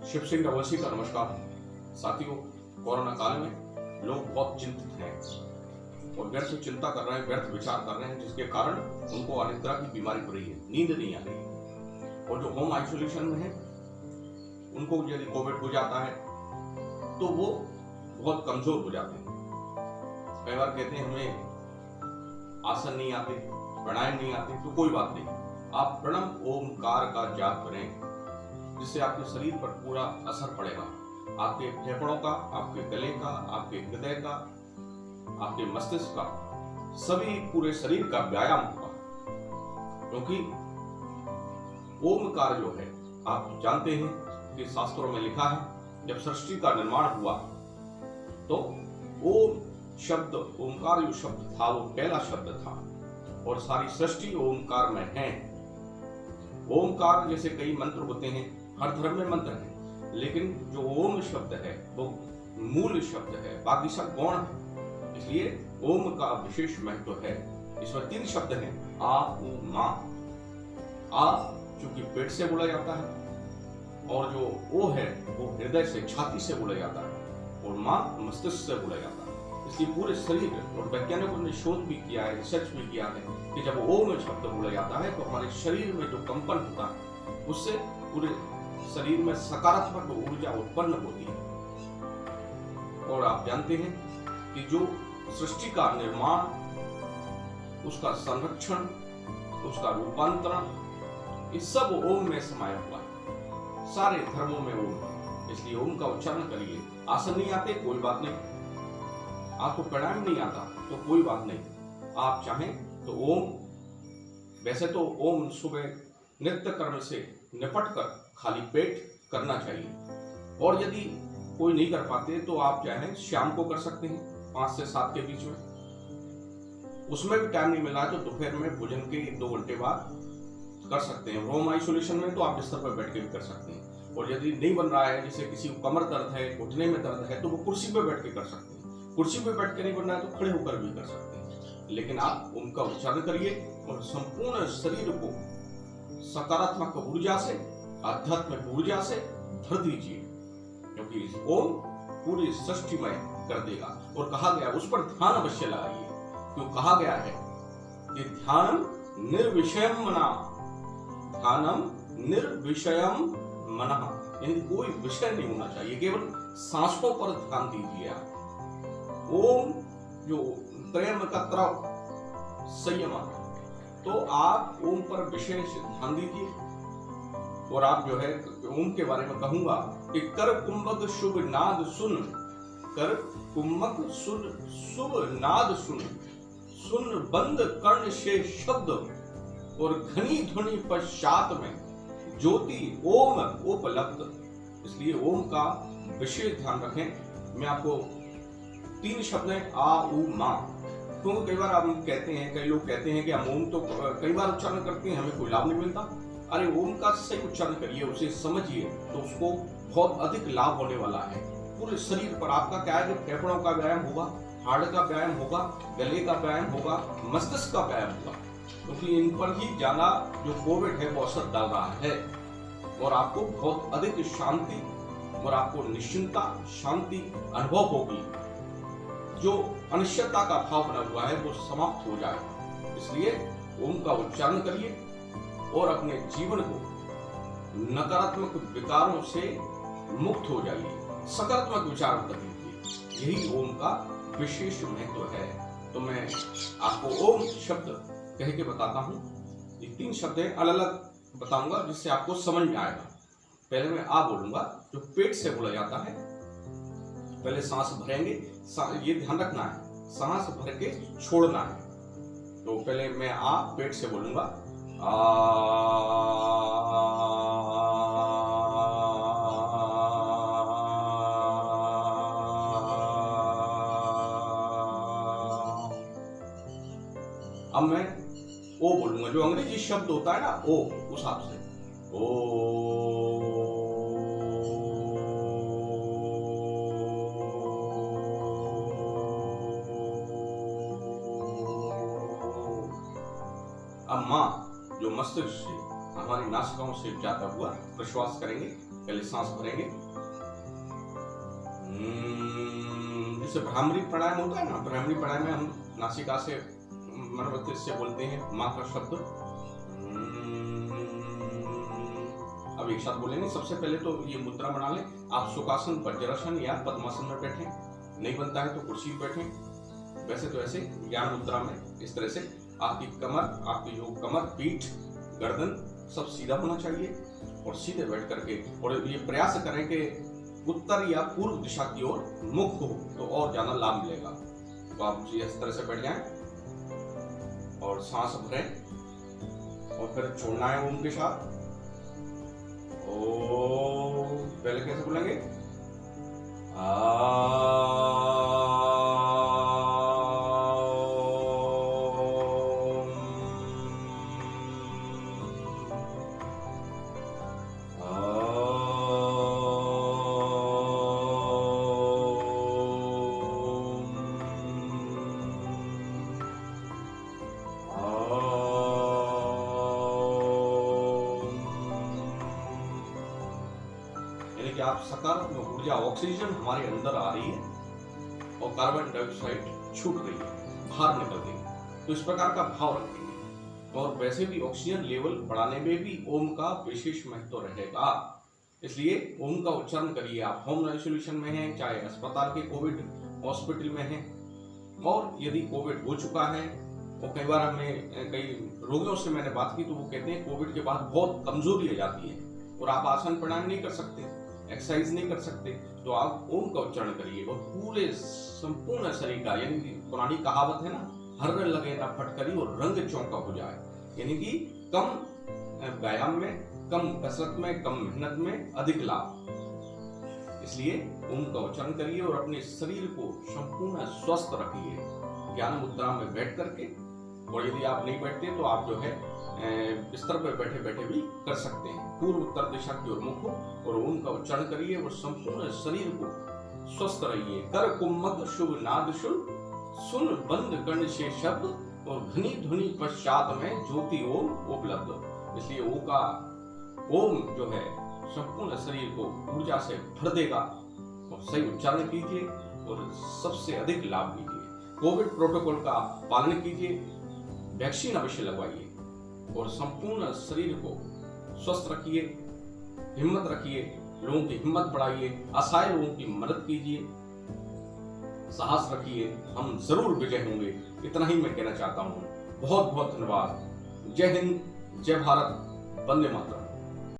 शिव सिंह नवलसी का नमस्कार। साथियों, कोरोना काल में लोग बहुत चिंतित हैं और व्यर्थ चिंता कर रहे हैं, व्यर्थ विचार कर रहे हैं, जिसके कारण उनको अनेक तरह की बीमारी हो रही है, नींद नहीं आ रही है। और जो होम आइसोलेशन में है उनको यदि कोविड हो जाता है तो वो बहुत कमजोर हो जाते हैं। कई बार कहते हैं हमें आसन नहीं आते, प्राणायाम नहीं आते, तो कोई बात नहीं, आप प्रणव ओमकार का जाप करें, जिससे आपके शरीर पर पूरा असर पड़ेगा। आपके फेफड़ों का, आपके गले का, आपके हृदय का, आपके मस्तिष्क का, सभी पूरे शरीर का व्यायाम होगा। क्योंकि ओमकार जो है, आप जानते हैं कि शास्त्रों में लिखा है, जब सृष्टि का निर्माण हुआ तो ओम शब्द, ओमकार जो शब्द था वो पहला शब्द था और सारी सृष्टि ओमकार में है। ओमकार जैसे कई मंत्र होते हैं, हर धर्म में मंत्र है, लेकिन जो ओम शब्द है वो मूल शब्द है, बाकी सब गौण है। इसलिए ओम का विशेष महत्व है। इसमें 3 शब्द हैं, आ उ मा। आ चूंकि पेट से बोला जाता है और जो ओ है वो हृदय से, छाती से बोला जाता है, और मा मस्तिष्क से बोला जाता है। इसलिए पूरे शरीर, और वैज्ञानिकों ने शोध भी किया है, रिसर्च भी किया है कि जब ओम शब्द बोला जाता है तो हमारे शरीर में जो कंपन होता है उससे पूरे शरीर में सकारात्मक ऊर्जा उत्पन्न होती है। और आप जानते हैं कि जो सृष्टि का निर्माण, उसका संरक्षण, उसका रूपांतरण, ये सब ओम में समाया हुआ है। सारे धर्मों में ओम है, इसलिए ओम का उच्चारण करिए। आसन नहीं आते कोई बात नहीं, आपको प्राणायाम नहीं आता तो कोई बात नहीं, आप चाहें तो ओम, वैसे तो ओम सुबह नित्य कर्म से निपट कर खाली पेट करना चाहिए। और यदि कोई नहीं कर पाते तो आप चाहें शाम को कर सकते हैं 5 से 7 के बीच में। उसमें भी टाइम नहीं मिला तो दोपहर में भोजन के 2 घंटे बाद कर सकते हैं। होम आइसोलेशन में तो आप बिस्तर पर बैठ के भी कर सकते हैं। और यदि नहीं बन रहा है, जैसे किसी को कमर दर्द है, घुटने में दर्द है, तो वो कुर्सी पर बैठ के कर सकते हैं। कुर्सी पर बैठ के नहीं बन रहा है तो खड़े होकर भी कर सकते हैं। लेकिन आप ओम का उच्चारण करिए और संपूर्ण शरीर को सकारात्मक ऊर्जा से, आध्यात्मिक ऊर्जा से भर दीजिए, क्योंकि इस ओम पूरी सृष्टि में कर देगा। और कहा गया उस पर ध्यान अवश्य लगाइए, क्यों कहा गया है कि ध्यानम निर्विषयम मना, ध्यानम निर्विषयम मनः, यानी कोई विषय नहीं होना चाहिए, केवल सांसों पर ध्यान दीजिए आप। ओम जो त्रयम तत्र संयम, तो आप ओम पर विशेष ध्यान दीजिए। और आप जो है ओम के बारे में कहूंगा कि कर कुंभक शुभ नाद सुन, कर कुंभक सुन शुभ नाद सुन, सुन बंद कर्ण से शब्द, और घनी ध्वनि पश्चात में ज्योति ओम उपलब्ध। इसलिए ओम का विशेष ध्यान रखें। मैं आपको 3 शब्द हैं, आ उ मा। क्योंकि कई बार हम कहते हैं, कई लोग कहते हैं कि हम ओम तो कई बार उच्चारण करते हैं, हमें कोई लाभ नहीं मिलता। अरे ओम का सही उच्चारण करिए, उसे समझिए, तो उसको बहुत अधिक लाभ होने वाला है। पूरे शरीर पर आपका क्या है कि फेफड़ों का व्यायाम होगा, हार्ट का व्यायाम होगा, गले का व्यायाम होगा, मस्तिष्क का व्यायाम होगा, क्योंकि इन पर ही ज्यादा जो कोविड है वो असर डाल रहा है। और आपको बहुत अधिक शांति और आपको निश्चिंतता, शांति अनुभव होगी। जो अनिश्चितता का भाव बना हुआ है वो समाप्त हो जाएगा। इसलिए ओम का उच्चारण करिए और अपने जीवन को नकारात्मक विकारों से मुक्त हो जाइए, सकारात्मक विचार करिए। यही ओम का विशेष महत्व है। तो मैं आपको ओम शब्द कह के बताता हूँ। ये 3 शब्द हैं, अलग अलग बताऊंगा जिससे आपको समझ में आएगा। पहले मैं आ बोलूंगा, जो पेट से बोला जाता है। पहले सांस भरेंगे, ये ध्यान रखना है, सांस भर के छोड़ना है। तो पहले मैं आ पेट से बोलूंगा, आ। अब मैं ओ बोलूंगा, जो अंग्रेजी शब्द होता है ना ओ, उस हिसाब से ओ। अब माँ जो मस्तिष्क से, हमारी नासिकाओं से जाता हुआ प्रश्वास करेंगे। पहले सांस भरेंगे, जैसे भ्रामरी प्राणायाम होता है ना, भ्रामरी प्राणायाम में हम नासिका से मनोवृत्ति से बोलते हैं माँ का शब्द। अब एक साथ बोलेंगे। सबसे पहले तो ये मुद्रा बना लें। आप सुखासन, वज्रासन या पद्मासन में बैठें, नहीं बनता है तो कुर्सी पर बैठें। वैसे तो ऐसे ज्ञान मुद्रा में इस तरह से आपकी कमर, आपकी योग कमर, पीठ, गर्दन सब सीधा होना चाहिए और सीधे बैठ करके, और ये प्रयास करें कि उत्तर या पूर्व दिशा की ओर मुख हो तो और ज्यादा लाभ मिलेगा। तो आप इस तरह से बैठ जाएं और सांस भरें और फिर छोड़ना है ओम के साथ। ओ पहले कैसे बोलेंगे? कि आप सकारात्मक ऊर्जा, ऑक्सीजन हमारे अंदर आ रही है और कार्बन डाइऑक्साइड छूट रही है, बाहर निकल रही है। तो इस प्रकार का भाव रखेंगे। और वैसे भी ऑक्सीजन लेवल बढ़ाने में भी ओम का विशेष महत्व रहेगा। इसलिए ओम का उच्चारण करिए। आप होम आइसोलेशन में हैं, चाहे अस्पताल के कोविड हॉस्पिटल में हैं, और यदि कोविड हो चुका है, और कई बार हमें कई रोगियों से मैंने बात की तो वो कहते हैं कोविड के बाद बहुत कमजोरी आ जाती है और आप आसन प्राणायाम नहीं कर सकते, एक्सरसाइज नहीं कर सकते, तो आप ओम का उच्चारण करिए और पूरे संपूर्ण शरीर का, यानी कि पुरानी कहावत है ना, हर्र लगे ना फटकरी और रंग चौंका हो जाए, यानी कि कम व्यायाम में, कम कसरत में, कम मेहनत में अधिक लाभ। इसलिए ओम का उच्चारण करिए और अपने शरीर को संपूर्ण स्वस्थ रखिए ज्ञान मुद्रा में बैठ करके। और यदि आप नहीं बैठते तो आप जो है बिस्तर पर बैठे बैठे भी कर सकते हैं। पूर्व उत्तर दिशा की ओर मुख हो और ओम का उच्चारण करिए और संपूर्ण शरीर को स्वस्थ रहिए। कर कुम्मक शुभ नाद सुन बंद कर्ण से शब्द और घनी ध्वनि पश्चात में ज्योति ओम उपलब्ध। इसलिए ओ का ओम जो है संपूर्ण शरीर को ऊर्जा से भर देगा। और सही उच्चारण कीजिए और सबसे अधिक लाभ लीजिए। कोविड प्रोटोकॉल का पालन कीजिए, वैक्सीन अवश्य लगवाइए और संपूर्ण शरीर को स्वस्थ रखिए, हिम्मत रखिए, लोगों की हिम्मत बढ़ाइए, असहाय लोगों की मदद कीजिए, साहस रखिए, हम जरूर विजय होंगे। इतना ही मैं कहना चाहता हूँ। बहुत बहुत धन्यवाद। जय हिंद, जय भारत, वंदे मातरम।